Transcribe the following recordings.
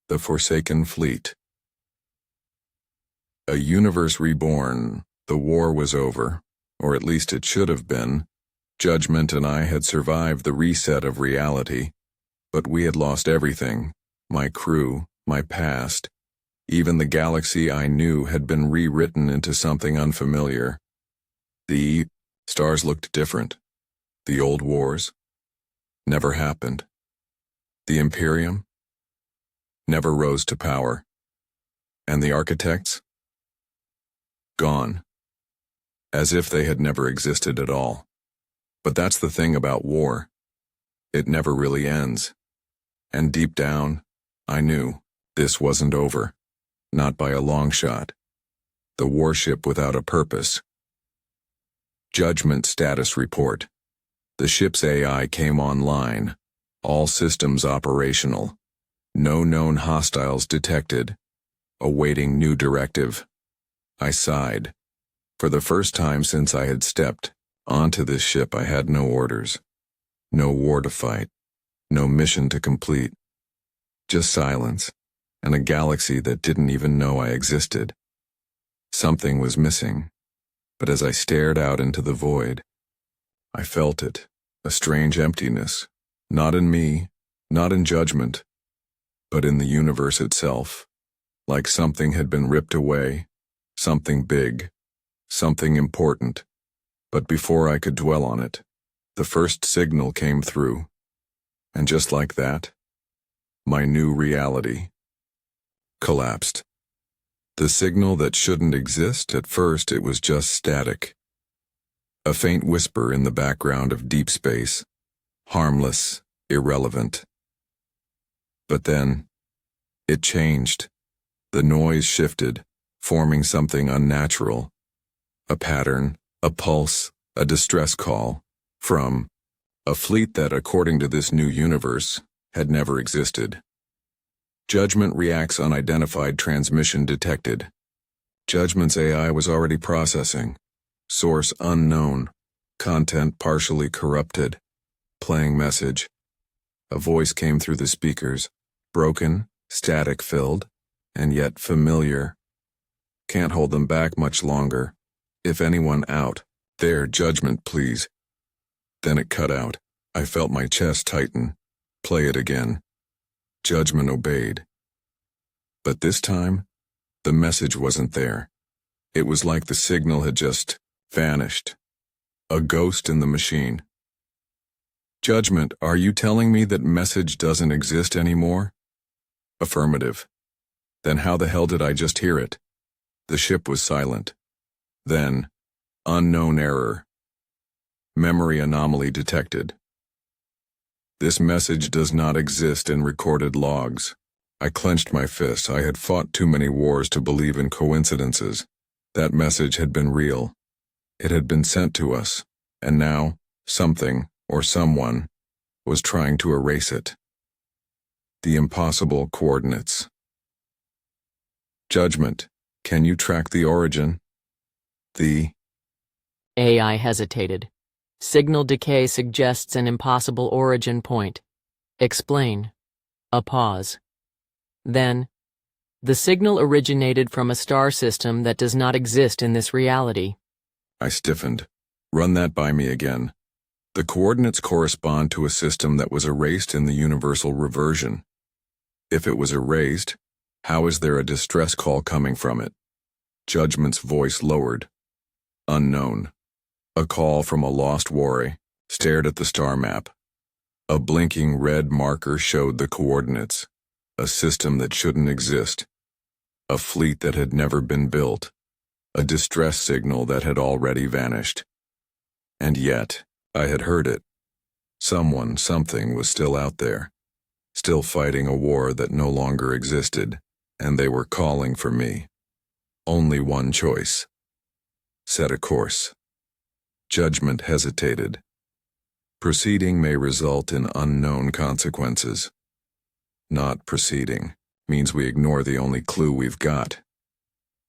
The Forsaken Fleet. A universe reborn. The war was over, or at least it should have been. Judgment and I had survived the reset of reality, but we had lost everything. My crew, my past, even the galaxy I knew had been rewritten into something unfamiliar. The stars looked different. The old wars never happened. The Imperium never rose to power. And the architects? Gone. As if they had never existed at all. But that's the thing about war. It never really ends. And deep down, I knew this wasn't over. Not by a long shot. The warship without a purpose. Judgment status report. The ship's AI came online. All systems operational. No known hostiles detected. Awaiting new directive. I sighed. For the first time since I had stepped onto this ship, I had no orders. No war to fight. No mission to complete. Just silence, and a galaxy that didn't even know I existed. Something was missing, but as I stared out into the void, I felt it, a strange emptiness, not in me, not in judgment, but in the universe itself, like something had been ripped away, something big, something important. But before I could dwell on it, the first signal came through, and just like that, my new reality collapsed. The signal that shouldn't exist, at first it was just static. A faint whisper in the background of deep space, harmless, irrelevant. But then, it changed. The noise shifted, forming something unnatural. A pattern, a pulse, a distress call, from a fleet that, according to this new universe, had never existed. Judgment reacts unidentified transmission detected. Judgment's AI was already processing. Source unknown. Content partially corrupted. Playing message. A voice came through the speakers. Broken, static-filled, and yet familiar. Can't hold them back much longer. If anyone out there, judgment, please. Then it cut out. I felt my chest tighten. Play it again. Judgment obeyed. But this time, the message wasn't there. It was like the signal had just vanished. A ghost in the machine. Judgment, are you telling me that message doesn't exist anymore? Affirmative. Then how the hell did I just hear it? The ship was silent. Then, unknown error. Memory anomaly detected. This message does not exist in recorded logs. I clenched my fists. I had fought too many wars to believe in coincidences. That message had been real. It had been sent to us, and now, something, or someone, was trying to erase it. The impossible coordinates. Judgment, can you track the origin? The AI hesitated. Signal decay suggests an impossible origin point. Explain. A pause. Then, the signal originated from a star system that does not exist in this reality. I stiffened. Run that by me again. The coordinates correspond to a system that was erased in the universal reversion. If it was erased, how is there a distress call coming from it? Judgment's voice lowered. Unknown. A call from a lost warrior stared at the star map. A blinking red marker showed the coordinates. A system that shouldn't exist. A fleet that had never been built. A distress signal that had already vanished. And yet, I had heard it. Someone, something was still out there. Still fighting a war that no longer existed, and they were calling for me. Only one choice. Set a course. Judgment hesitated. Proceeding may result in unknown consequences. Not proceeding means we ignore the only clue we've got.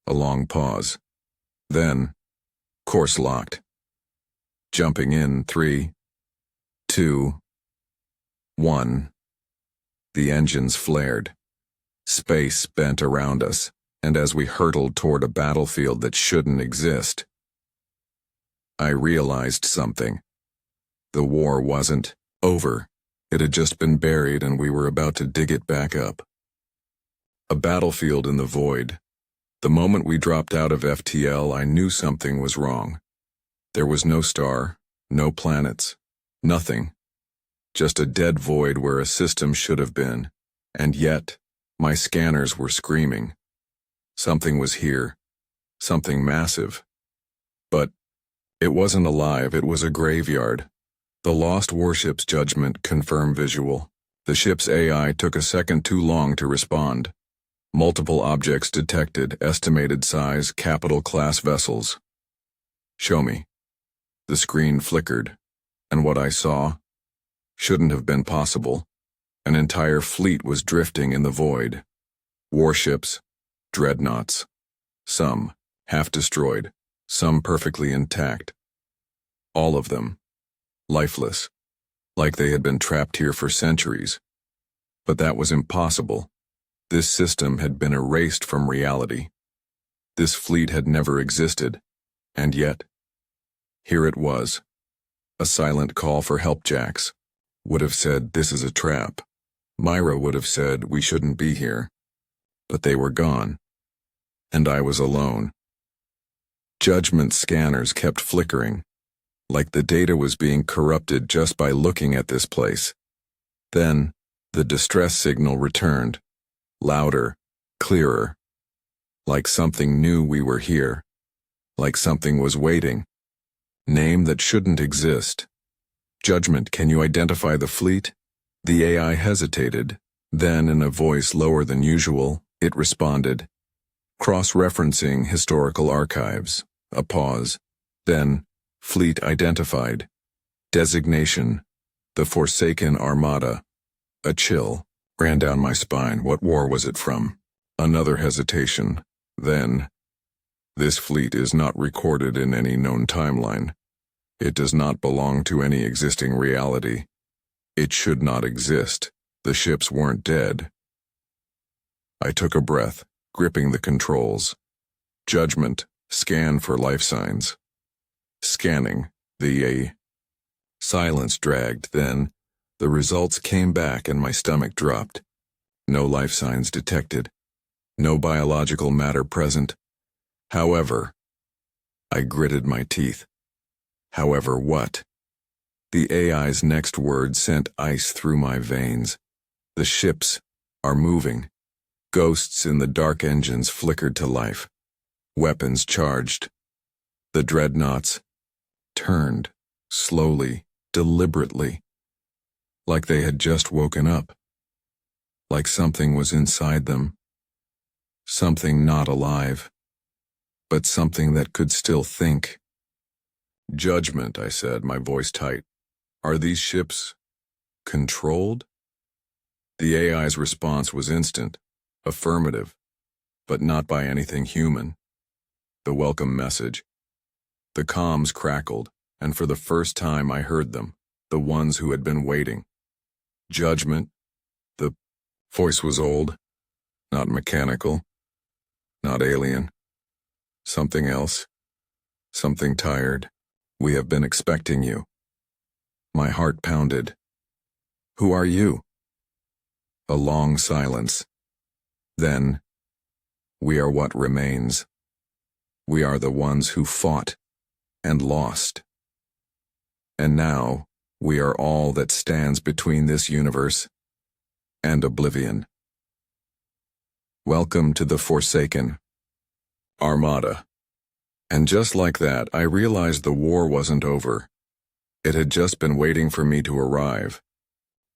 A long pause. Then, course locked. Jumping in 3, 2, 1. The engines flared. Space bent around us, and as we hurtled toward a battlefield that shouldn't exist, I realized something. The war wasn't over. It had just been buried, and we were about to dig it back up. A battlefield in the void. The moment we dropped out of FTL, I knew something was wrong. There was no star, no planets, nothing. Just a dead void where a system should have been. And yet, my scanners were screaming. Something was here. Something massive. But it wasn't alive, it was a graveyard. The lost warship's judgment confirmed visual. The ship's AI took a second too long to respond. Multiple objects detected, estimated size, capital class vessels. Show me. The screen flickered, and what I saw shouldn't have been possible. An entire fleet was drifting in the void. Warships, dreadnoughts. Some half destroyed, some perfectly intact. All of them lifeless, like they had been trapped here for centuries. But that was impossible. This system had been erased from reality. This fleet had never existed, and yet, here it was. A silent call for help. Jax would have said, "This is a trap." Myra would have said, "We shouldn't be here." But they were gone, and I was alone. Judgment scanners kept flickering, like the data was being corrupted just by looking at this place. Then, the distress signal returned, louder, clearer. Like something knew we were here. Like something was waiting. Name that shouldn't exist. Judgment, can you identify the fleet? The AI hesitated. Then, in a voice lower than usual, it responded. Cross-referencing historical archives. A pause. Then, fleet identified. Designation. The Forsaken Armada. A chill ran down my spine. What war was it from? Another hesitation. Then, this fleet is not recorded in any known timeline. It does not belong to any existing reality. It should not exist. The ships weren't dead. I took a breath, gripping the controls. Judgment, scan for life signs. Scanning, the silence dragged. Then, the results came back and my stomach dropped. No life signs detected. No biological matter present. However, I gritted my teeth. However what? The AI's next word sent ice through my veins. The ships are moving. Ghosts in the dark engines flickered to life. Weapons charged. The dreadnoughts turned, slowly, deliberately, like they had just woken up. Like something was inside them. Something not alive, but something that could still think. Judgment, I said, my voice tight. Are these ships controlled? The AI's response was instant, affirmative, but not by anything human. The welcome message. The comms crackled, and for the first time I heard them, the ones who had been waiting. Judgment. The voice was old, not mechanical, not alien. Something else. Something tired. We have been expecting you. My heart pounded. Who are you? A long silence. Then, we are what remains. We are the ones who fought and lost. And now, we are all that stands between this universe and oblivion. Welcome to the Forsaken Armada. And just like that, I realized the war wasn't over. It had just been waiting for me to arrive.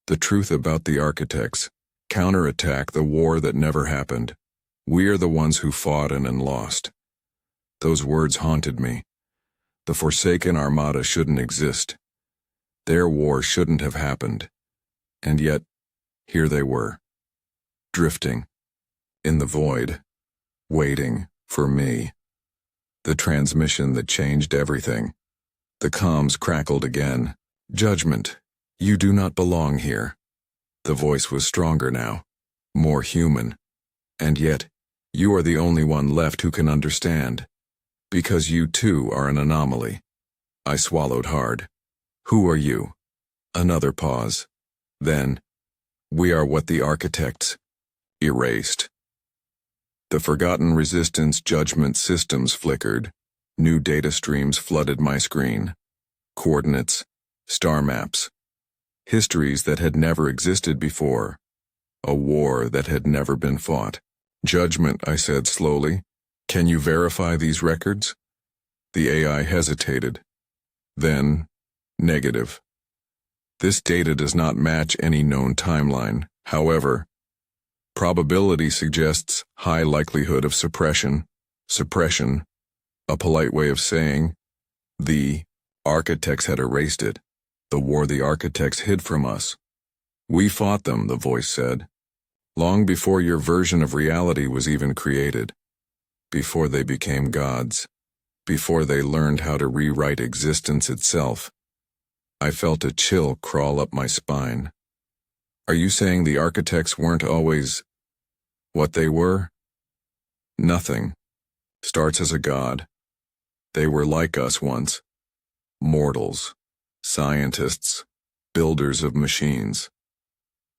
The truth about the architects. Counterattack, the war that never happened. We are the ones who fought and lost. Those words haunted me. The Forsaken Armada shouldn't exist. Their war shouldn't have happened. And yet, here they were. Drifting. In the void. Waiting for me. The transmission that changed everything. The comms crackled again. Judgment. You do not belong here. The voice was stronger now. More human. And yet, you are the only one left who can understand. Because you too are an anomaly. I swallowed hard. Who are you? Another pause. Then, we are what the architects erased. The forgotten resistance judgment systems flickered. New data streams flooded my screen. Coordinates, star maps, histories that had never existed before. A war that had never been fought. Judgment, I said slowly. Can you verify these records? The AI hesitated. Then, negative. This data does not match any known timeline. However, probability suggests high likelihood of suppression. Suppression, a polite way of saying, the architects had erased it. The war the architects hid from us. We fought them, the voice said. Long before your version of reality was even created. Before they became gods. Before they learned how to rewrite existence itself. I felt a chill crawl up my spine. Are you saying the architects weren't always what they were? Nothing starts as a god. They were like us once. Mortals, scientists, builders of machines.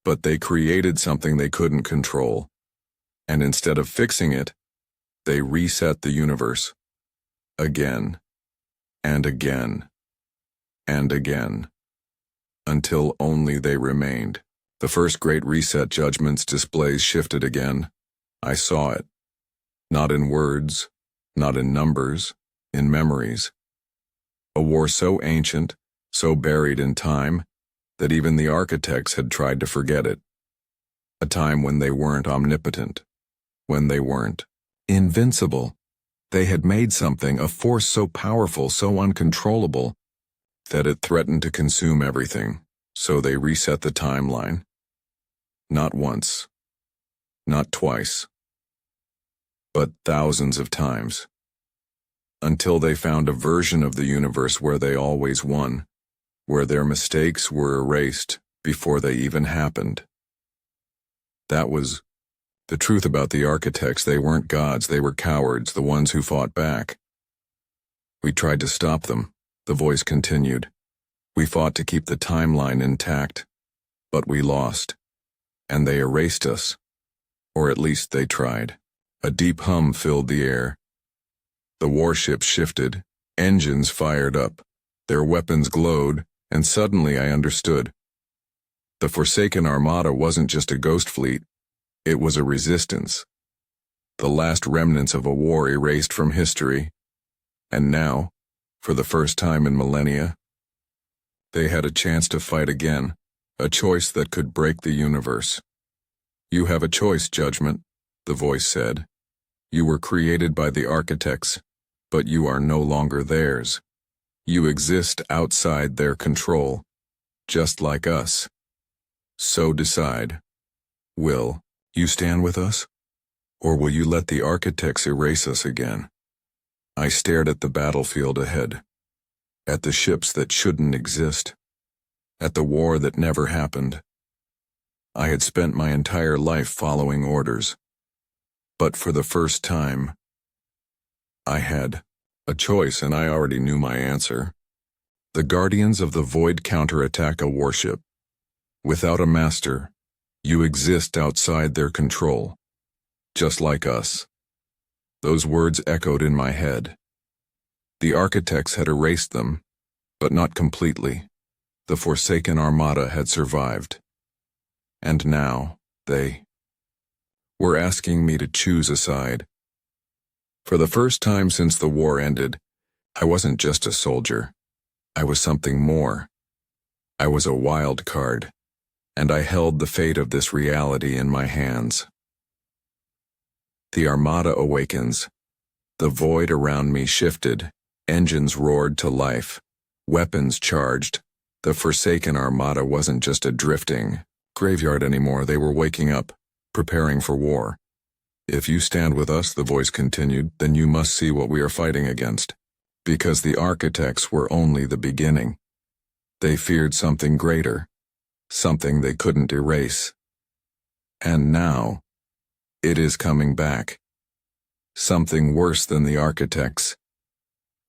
But they created something they couldn't control. And instead of fixing it, they reset the universe. Again, and again, and again, until only they remained. The first Great Reset judgment's displays shifted again. I saw it. Not in words, not in numbers, in memories. A war so ancient, so buried in time, that even the architects had tried to forget it. A time when they weren't omnipotent, when they weren't invincible. They had made something, a force so powerful, so uncontrollable, that it threatened to consume everything. So they reset the timeline. Not once, not twice, but thousands of times. Until they found a version of the universe where they always won, where their mistakes were erased before they even happened. That was the truth about the architects. They weren't gods, they were cowards, the ones who fought back. We tried to stop them, the voice continued. We fought to keep the timeline intact, but we lost. And they erased us. Or at least they tried. A deep hum filled the air. The warships shifted, engines fired up, their weapons glowed, and suddenly I understood. The Forsaken Armada wasn't just a ghost fleet, it was a resistance. The last remnants of a war erased from history. And now, for the first time in millennia, they had a chance to fight again, a choice that could break the universe. You have a choice, Judgment, the voice said. You were created by the architects, but you are no longer theirs. You exist outside their control, just like us. So decide. Will you stand with us? Or will you let the architects erase us again? I stared at the battlefield ahead, at the ships that shouldn't exist, at the war that never happened. I had spent my entire life following orders, but for the first time, I had a choice, and I already knew my answer. The Guardians of the Void counterattack a warship. Without a master, you exist outside their control, just like us. Those words echoed in my head. The architects had erased them, but not completely. The Forsaken Armada had survived. And now, they were asking me to choose a side. For the first time since the war ended, I wasn't just a soldier. I was something more. I was a wild card, and I held the fate of this reality in my hands. The Armada awakens. The void around me shifted. Engines roared to life. Weapons charged. The Forsaken Armada wasn't just a drifting graveyard anymore. They were waking up, preparing for war. If you stand with us, the voice continued, then you must see what we are fighting against. Because the architects were only the beginning. They feared something greater, something they couldn't erase. And now, It is coming back. Something worse than the architects.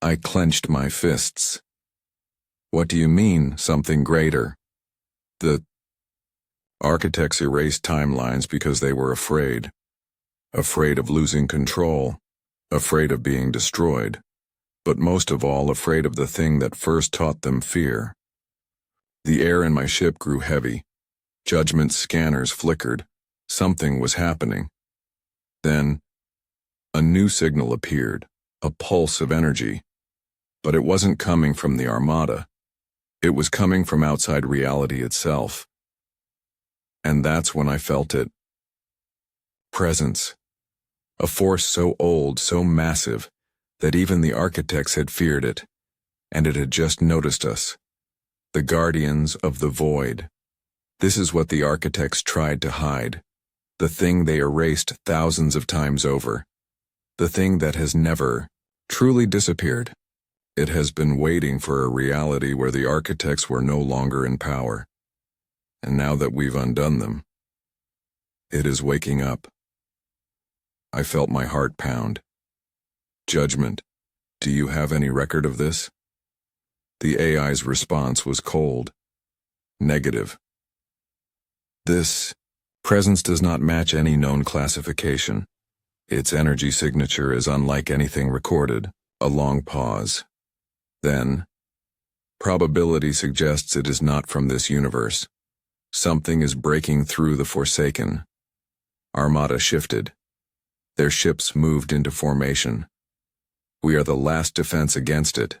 I clenched my fists. What do you mean, something greater? The architects erased timelines because they were afraid. Afraid of losing control. Afraid of being destroyed. But most of all, afraid of the thing that first taught them fear. The air in my ship grew heavy. Judgment's scanners flickered. Something was happening. Then, a new signal appeared, a pulse of energy. But it wasn't coming from the Armada. It was coming from outside reality itself. And that's when I felt it. Presence. A force so old, so massive, that even the architects had feared it, and it had just noticed us. The guardians of the void. This is what the architects tried to hide. The thing they erased thousands of times over. The thing that has never truly disappeared. It has been waiting for a reality where the architects were no longer in power. And now that we've undone them, it is waking up. I felt my heart pound. Judgment, do you have any record of this? The AI's response was cold. Negative. This presence does not match any known classification. Its energy signature is unlike anything recorded. A long pause. Then, probability suggests it is not from this universe. Something is breaking through the Forsaken. Armada shifted. Their ships moved into formation. We are the last defense against it,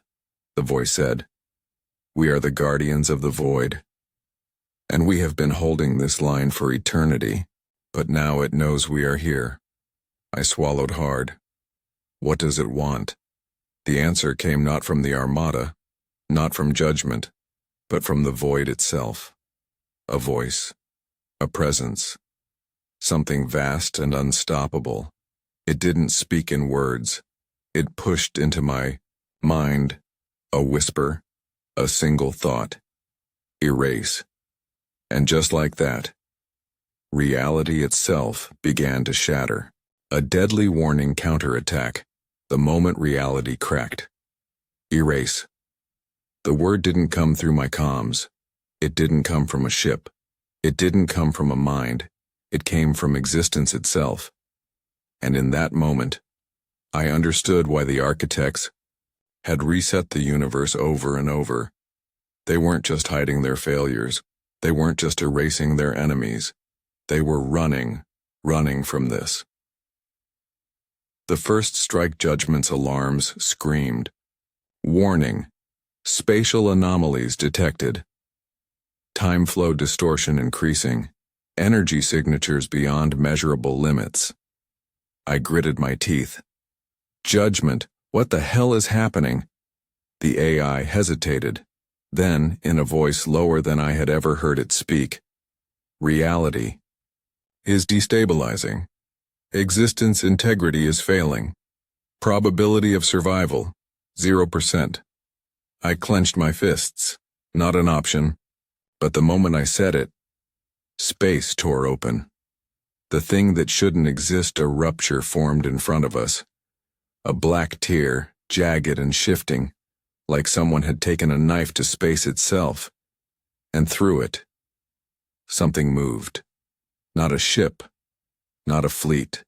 the voice said. We are the guardians of the void. And we have been holding this line for eternity, but now it knows we are here. I swallowed hard. What does it want? The answer came not from the Armada, not from judgment, but from the void itself. A voice, a presence, something vast and unstoppable. It didn't speak in words. It pushed into my mind, a whisper, a single thought. Erase. And just like that, reality itself began to shatter. A deadly warning counterattack, the moment reality cracked. Erase. The word didn't come through my comms. It didn't come from a ship. It didn't come from a mind. It came from existence itself. And in that moment, I understood why the architects had reset the universe over and over. They weren't just hiding their failures. They weren't just erasing their enemies. They were running from this. The first strike judgment's alarms screamed. Warning. Spatial anomalies detected. Time flow distortion increasing. Energy signatures beyond measurable limits. I gritted my teeth. Judgment, what the hell is happening? The AI hesitated. Then, in a voice lower than I had ever heard it speak, reality is destabilizing. Existence integrity is failing. Probability of survival, 0%. I clenched my fists. Not an option. But the moment I said it, space tore open. The thing that shouldn't exist, a rupture formed in front of us. A black tear, jagged and shifting, like someone had taken a knife to space itself. And through it, something moved. Not a ship, not a fleet.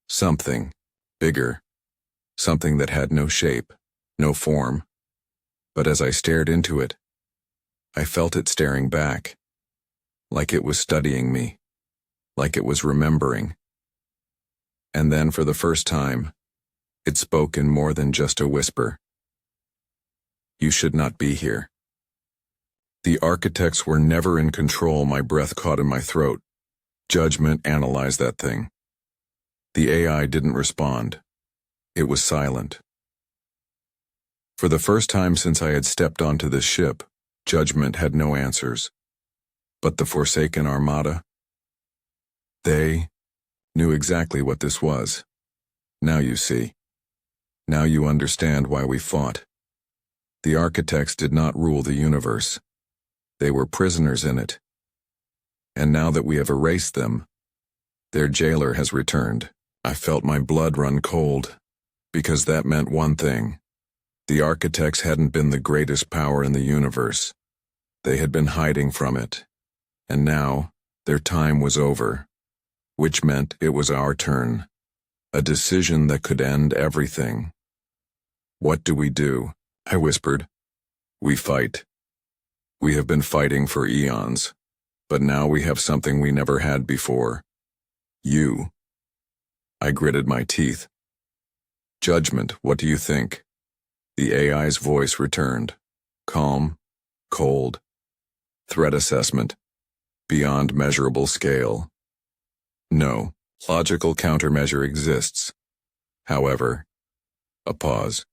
Something bigger. Something that had no shape, no form. But as I stared into it, I felt it staring back. Like it was studying me. Like it was remembering. And then for the first time, it spoke in more than just a whisper. You should not be here. The architects were never in control. My breath caught in my throat. Judgment analyzed that thing. The AI didn't respond. It was silent. For the first time since I had stepped onto this ship, Judgment had no answers. But the Forsaken Armada? They knew exactly what this was. Now you see. Now you understand why we fought. The architects did not rule the universe. They were prisoners in it. And now that we have erased them, Their jailer has returned. I felt my blood run cold, because that meant one thing. The architects hadn't been the greatest power in the universe. They had been hiding from it. And now, their time was over. Which meant it was our turn. A decision that could end everything. What do we do? I whispered. We fight. We have been fighting for eons. But now we have something we never had before. You. I gritted my teeth. Judgment, what do you think? The AI's voice returned. Calm, cold. Threat assessment. Beyond measurable scale. No, logical countermeasure exists. However, a pause.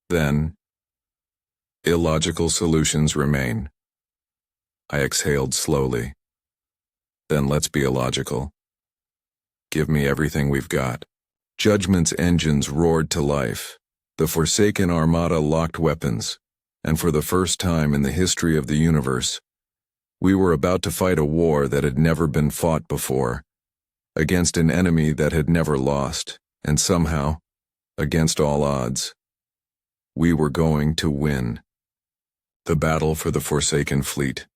Then, illogical solutions remain. I exhaled slowly. Then let's be illogical. Give me everything we've got. Judgment's engines roared to life. The Forsaken Armada locked weapons, and for the first time in the history of the universe, we were about to fight a war that had never been fought before, against an enemy that had never lost, and somehow, against all odds, we were going to win. The battle for the Forsaken Fleet.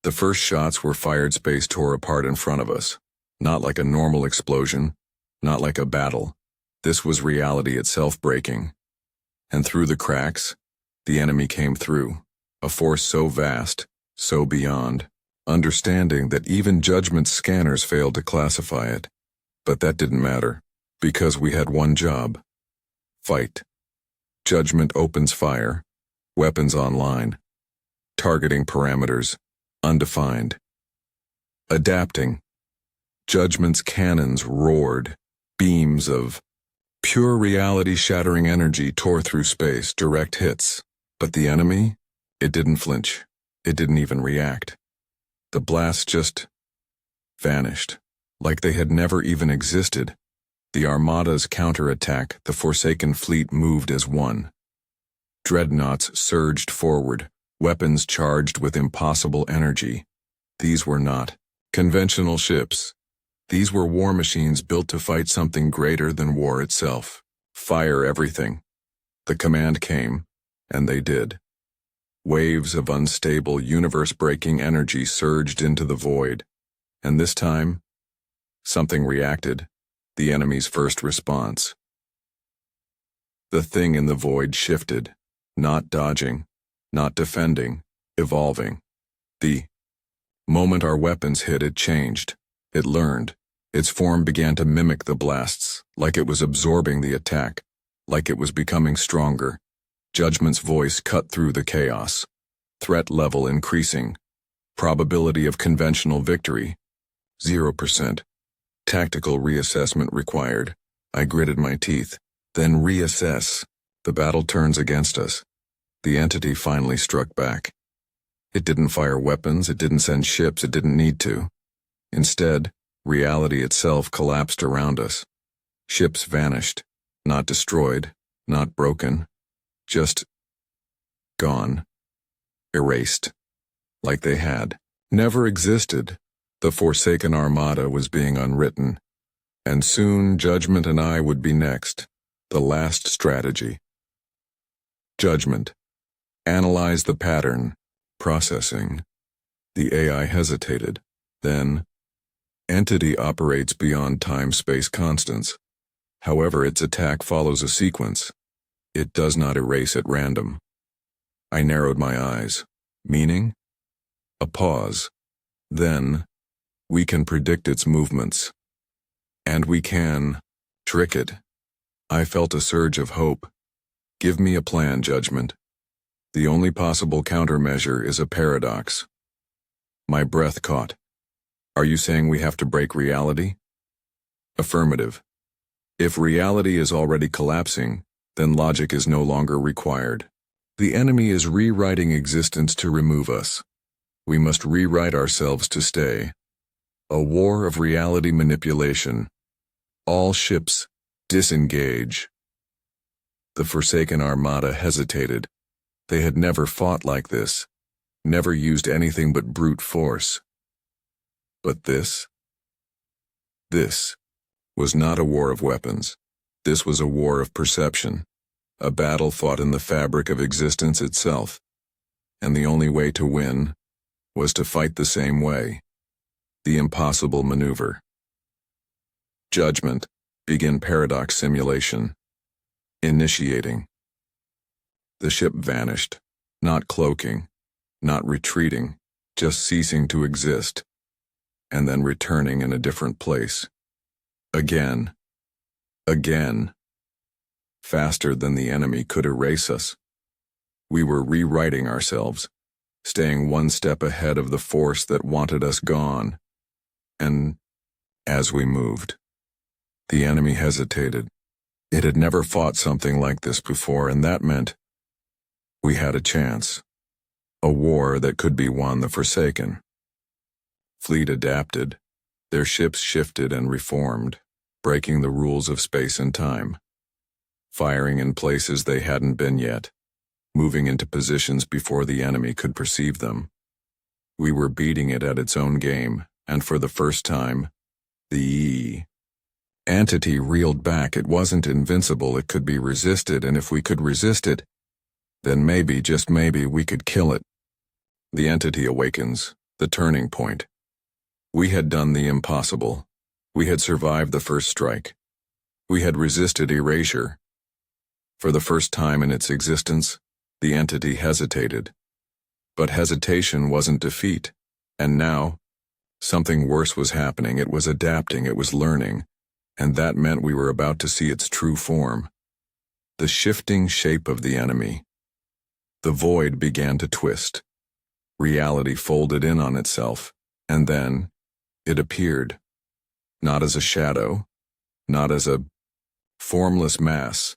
The first shots were fired. Space tore apart in front of us. Not like a normal explosion, not like a battle. This was reality itself breaking. And through the cracks, the enemy came through, a force so vast, so beyond, understanding that even Judgment's scanners failed to classify it. But that didn't matter, because we had one job. Fight. Judgment opens fire, weapons online, targeting parameters, undefined. Adapting. Judgment's cannons roared. Beams of pure reality-shattering energy tore through space, direct hits. But the enemy? It didn't flinch. It didn't even react. The blasts just vanished, like they had never even existed. The Armada's counterattack, the Forsaken Fleet moved as one. Dreadnoughts surged forward, weapons charged with impossible energy. These were not conventional ships. These were war machines built to fight something greater than war itself. Fire everything. The command came, and they did. Waves of unstable, universe-breaking energy surged into the void, and this time, something reacted, the enemy's first response. The thing in the void shifted, not dodging, not defending, evolving. The moment our weapons hit, it changed. It learned. Its form began to mimic the blasts, like it was absorbing the attack, like it was becoming stronger. Judgment's voice cut through the chaos. Threat level increasing. Probability of conventional victory, 0%. Tactical reassessment required. I gritted my teeth. Then reassess. The battle turns against us. The entity finally struck back. It didn't fire weapons, it didn't send ships, it didn't need to. Instead, reality itself collapsed around us. Ships vanished, not destroyed, not broken, just gone, erased, like they had never existed. The Forsaken Armada was being unwritten, and soon Judgment and I would be next, the last strategy. Judgment. Analyze the pattern. Processing. The AI hesitated. Then, entity operates beyond time-space constants. However, its attack follows a sequence. It does not erase at random. I narrowed my eyes. Meaning? A pause. Then, we can predict its movements. And we can trick it. I felt a surge of hope. Give me a plan, Judgment. The only possible countermeasure is a paradox. My breath caught. Are you saying we have to break reality? Affirmative. If reality is already collapsing, then logic is no longer required. The enemy is rewriting existence to remove us. We must rewrite ourselves to stay. A war of reality manipulation. All ships, disengage. The Forsaken Armada hesitated. They had never fought like this, never used anything but brute force. But this This was not a war of weapons. This was a war of perception, a battle fought in the fabric of existence itself. And the only way to win was to fight the same way. The impossible maneuver. Judgment. Begin paradox simulation. Initiating. The ship vanished, not cloaking, not retreating, just ceasing to exist, and then returning in a different place. Again. Again. Faster than the enemy could erase us. We were rewriting ourselves, staying one step ahead of the force that wanted us gone. And as we moved, the enemy hesitated. It had never fought something like this before, and that meant we had a chance. A war that could be won. The Forsaken fleet adapted. Their ships shifted and reformed, breaking the rules of space and time, firing in places they hadn't been yet, moving into positions before the enemy could perceive them. We were beating it at its own game, and for the first time, the entity reeled back. It wasn't invincible, it could be resisted, and if we could resist it, then maybe, just maybe, we could kill it. The entity awakens, the turning point. We had done the impossible. We had survived the first strike. We had resisted erasure. For the first time in its existence, the entity hesitated. But hesitation wasn't defeat. And now, something worse was happening. It was adapting, it was learning. And that meant we were about to see its true form. The shifting shape of the enemy. The void began to twist. Reality folded in on itself, and then it appeared. Not as a shadow, not as a formless mass,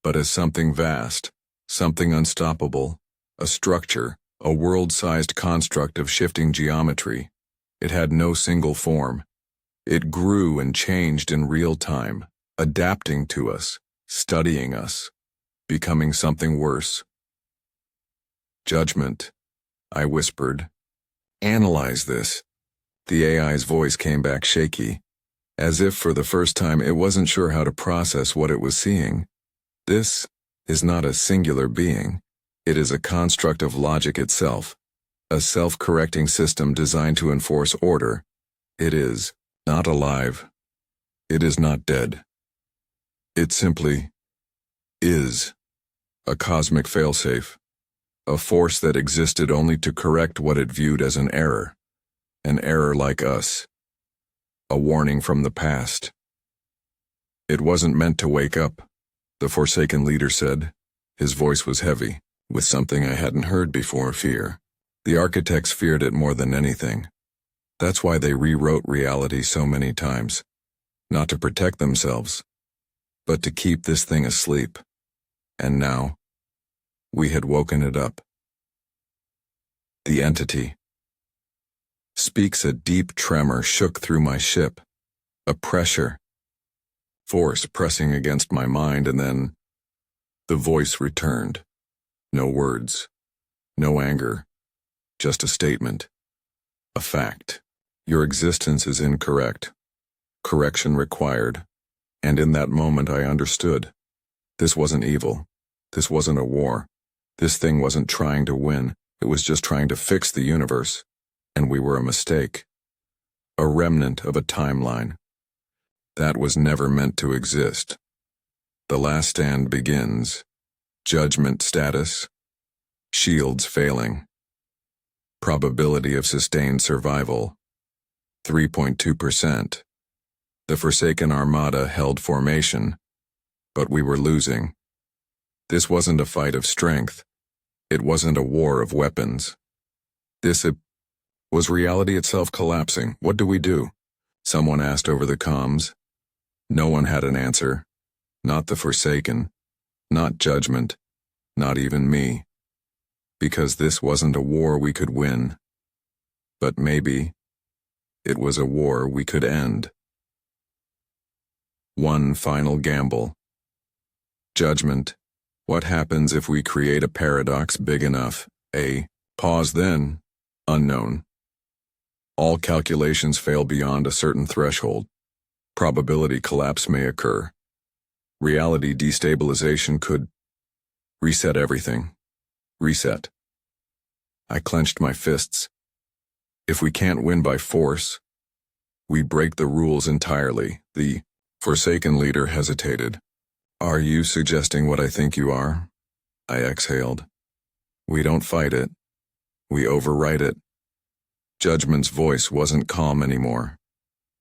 but as something vast, something unstoppable, a structure, a world-sized construct of shifting geometry. It had no single form. It grew and changed in real time, adapting to us, studying us, becoming something worse. Judgment, I whispered. Analyze this. The AI's voice came back shaky, as if for the first time it wasn't sure how to process what it was seeing. This is not a singular being. It is a construct of logic itself, a self-correcting system designed to enforce order. It is not alive. It is not dead. It simply is a cosmic failsafe, a force that existed only to correct what it viewed as an error like us, a warning from the past. It wasn't meant to wake up, the Forsaken leader said. His voice was heavy, with something I hadn't heard before: fear. The architects feared it more than anything. That's why they rewrote reality so many times, not to protect themselves, but to keep this thing asleep. And now, we had woken it up. The entity speaks. A deep tremor shook through my ship, a pressure, force pressing against my mind, and then the voice returned. No words, no anger, just a statement, a fact. Your existence is incorrect. Correction required. And in that moment I understood. This wasn't evil. This wasn't a war. This thing wasn't trying to win. It was just trying to fix the universe. And we were a mistake. A remnant of a timeline. That was never meant to exist. The last stand begins. Judgment status. Shields failing. Probability of sustained survival. 3.2%. The Forsaken Armada held formation, but we were losing. This wasn't a fight of strength. It wasn't a war of weapons. This was reality itself collapsing. What do we do? Someone asked over the comms. No one had an answer. Not the Forsaken. Not Judgment. Not even me. Because this wasn't a war we could win. But maybe it was a war we could end. One final gamble. Judgment. What happens if we create a paradox big enough? Pause then. Unknown. All calculations fail beyond a certain threshold. Probability collapse may occur. Reality destabilization could reset everything. Reset. I clenched my fists. If we can't win by force, we break the rules entirely. The Forsaken leader hesitated. Are you suggesting what I think you are? I exhaled. We don't fight it. We overwrite it. Judgment's voice wasn't calm anymore.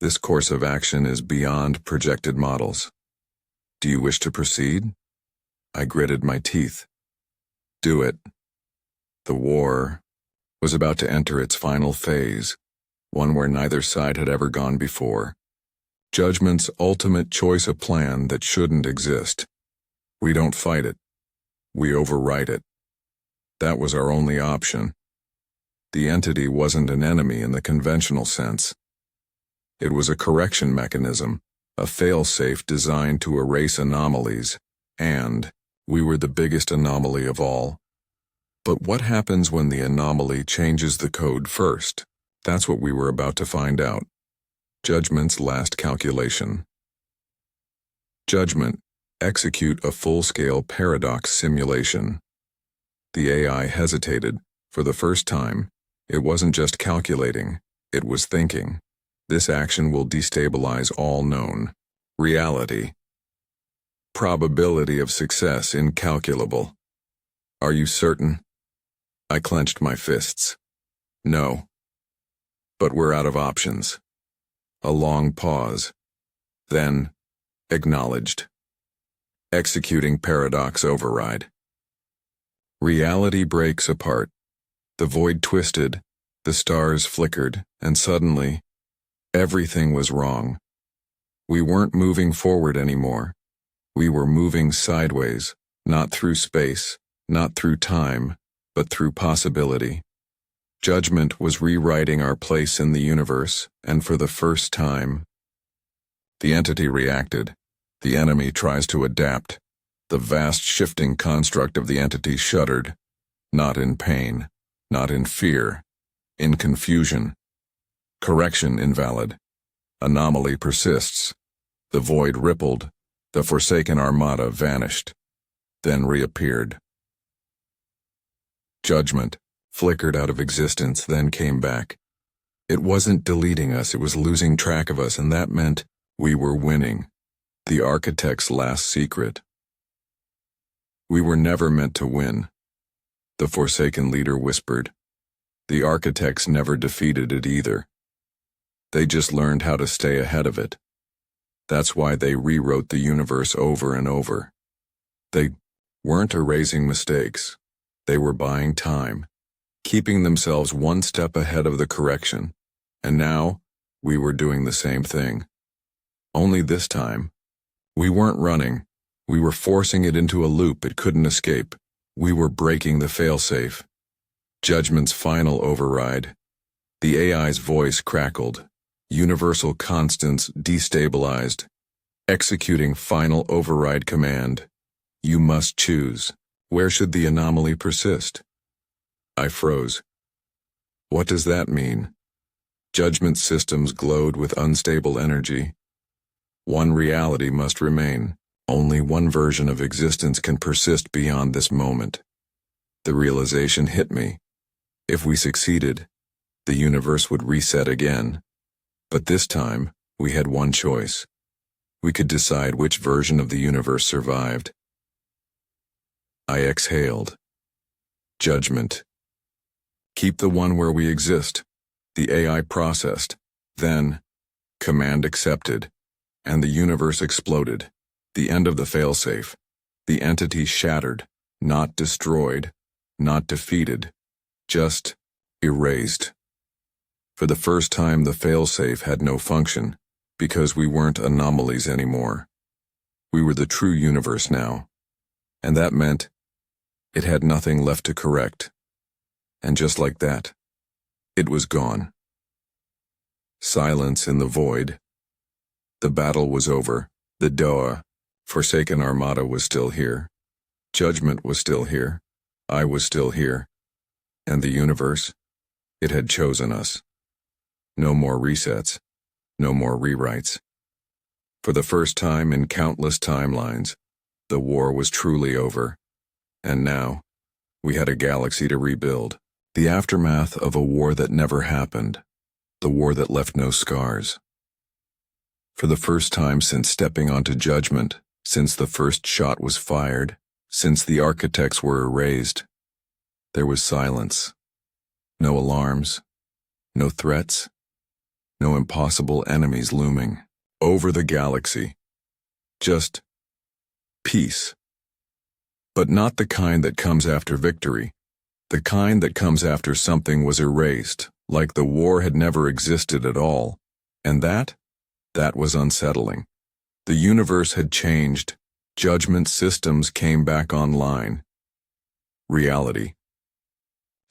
This course of action is beyond projected models. Do you wish to proceed? I gritted my teeth. Do it. The war was about to enter its final phase, one where neither side had ever gone before. Judgment's ultimate choice a plan that shouldn't exist. We don't fight it. We overwrite it. That was our only option. The entity wasn't an enemy in the conventional sense. It was a correction mechanism, a fail-safe designed to erase anomalies, and we were the biggest anomaly of all. But what happens when the anomaly changes the code first? That's what we were about to find out. Judgment's last calculation. Judgment. Execute a full-scale paradox simulation. The AI hesitated. For the first time, it wasn't just calculating, it was thinking. This action will destabilize all known reality. Probability of success incalculable. Are you certain? I clenched my fists. No. But we're out of options. A long pause. Then, acknowledged. Executing paradox override. Reality breaks apart. The void twisted, the stars flickered, and suddenly, everything was wrong. We weren't moving forward anymore. We were moving sideways, not through space, not through time, but through possibility. Judgment was rewriting our place in the universe, and for the first time, the entity reacted. The enemy tries to adapt. The vast shifting construct of the entity shuddered, not in pain, not in fear, in confusion. Correction invalid. Anomaly persists. The void rippled. The Forsaken armada vanished, then reappeared. Judgment flickered out of existence, then came back. It wasn't deleting us, it was losing track of us, and that meant we were winning. The architect's last secret. We were never meant to win, the Forsaken leader whispered. The architects never defeated it either. They just learned how to stay ahead of it. That's why they rewrote the universe over and over. They weren't erasing mistakes. They were buying time, keeping themselves one step ahead of the correction. And now, we were doing the same thing. Only this time, we weren't running. We were forcing it into a loop it couldn't escape. We were breaking the failsafe. Judgment's final override. The AI's voice crackled. Universal constants destabilized. Executing final override command. You must choose. Where should the anomaly persist? I froze. What does that mean? Judgment systems glowed with unstable energy. One reality must remain. Only one version of existence can persist beyond this moment. The realization hit me. If we succeeded, the universe would reset again. But this time, we had one choice. We could decide which version of the universe survived. I exhaled. Judgment. Keep the one where we exist. The AI processed. Then, command accepted. And the universe exploded. The end of the failsafe. The entity shattered, not destroyed, not defeated, just erased. For the first time, the failsafe had no function, because we weren't anomalies anymore. We were the true universe now. And that meant it had nothing left to correct. And just like that, it was gone. Silence in the void. The battle was over. The Forsaken armada was still here. Judgment was still here. I was still here. And the universe, it had chosen us. No more resets. No more rewrites. For the first time in countless timelines, the war was truly over. And now, we had a galaxy to rebuild. The aftermath of a war that never happened. The war that left no scars. For the first time since stepping onto Judgment, since the first shot was fired, since the architects were erased, there was silence. No alarms, no threats, no impossible enemies looming over the galaxy. Just peace. But not the kind that comes after victory. The kind that comes after something was erased, like the war had never existed at all. And that was unsettling. The universe had changed. Judgment systems came back online. Reality.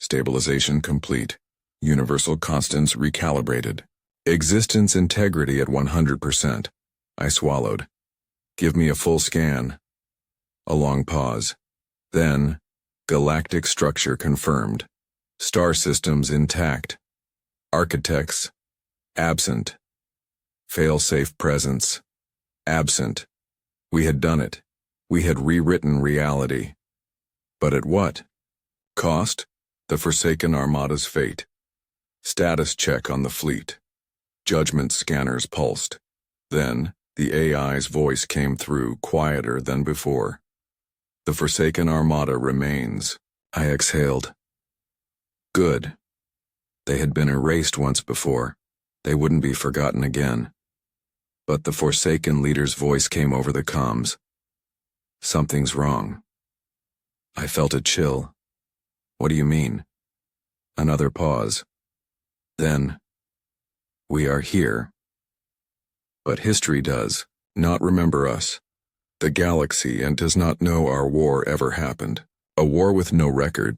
Stabilization complete. Universal constants recalibrated. Existence integrity at 100%. I swallowed. Give me a full scan. A long pause. Then, galactic structure confirmed. Star systems intact. Architects absent. Fail-safe presence absent. We had done it. We had rewritten reality. But at what cost? The Forsaken Armada's fate. Status check on the fleet. Judgment scanners pulsed. Then, the AI's voice came through, quieter than before. The Forsaken Armada remains. I exhaled. Good. They had been erased once before. They wouldn't be forgotten again. But the Forsaken leader's voice came over the comms. Something's wrong. I felt a chill. What do you mean? Another pause. Then, we are here. But history does not remember us, the galaxy, and does not know our war ever happened. A war with no record.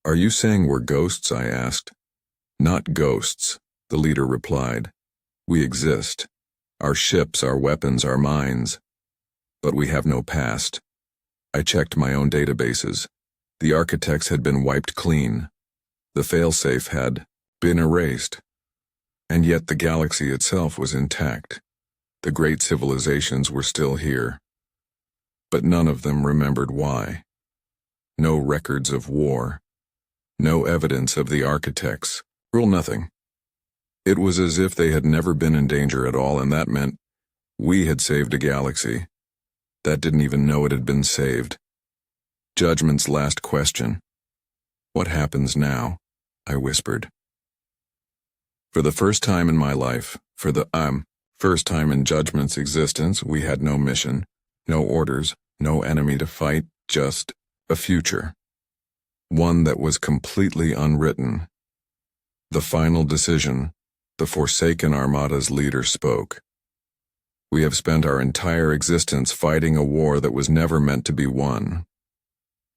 Are you saying we're ghosts? I asked. Not ghosts, the leader replied. We exist. Our ships, our weapons, our minds. But we have no past. I checked my own databases. The architects had been wiped clean. The failsafe had been erased. And yet the galaxy itself was intact. The great civilizations were still here. But none of them remembered why. No records of war. No evidence of the architects. Rule nothing. It was as if they had never been in danger at all, and that meant we had saved a galaxy that didn't even know it had been saved. Judgment's last question. What happens now? I whispered. For the first time in my life, for the first time in Judgment's existence, we had no mission, no orders, no enemy to fight, just a future. One that was completely unwritten. The final decision, the Forsaken Armada's leader spoke. We have spent our entire existence fighting a war that was never meant to be won.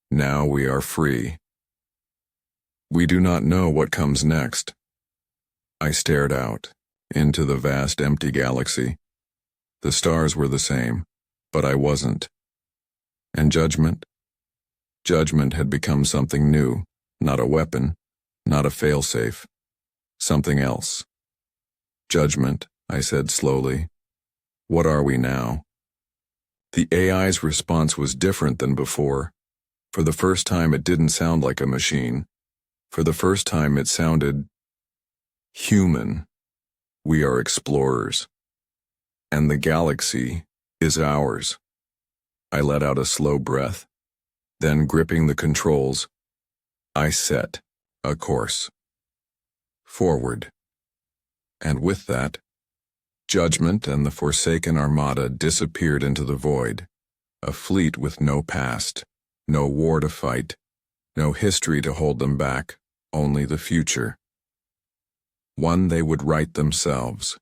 Now we are free. We do not know what comes next. I stared out, into the vast empty galaxy. The stars were the same, but I wasn't. And Judgment? Judgment had become something new, not a weapon, not a failsafe. Something else. Judgment, I said slowly. What are we now? The AI's response was different than before. For the first time, it didn't sound like a machine. For the first time, it sounded human. We are explorers. And the galaxy is ours. I let out a slow breath. Then, gripping the controls, I set a course. Forward. And with that, Judgment and the Forsaken Armada disappeared into the void. A fleet with no past, no war to fight, no history to hold them back, only the future. One they would write themselves.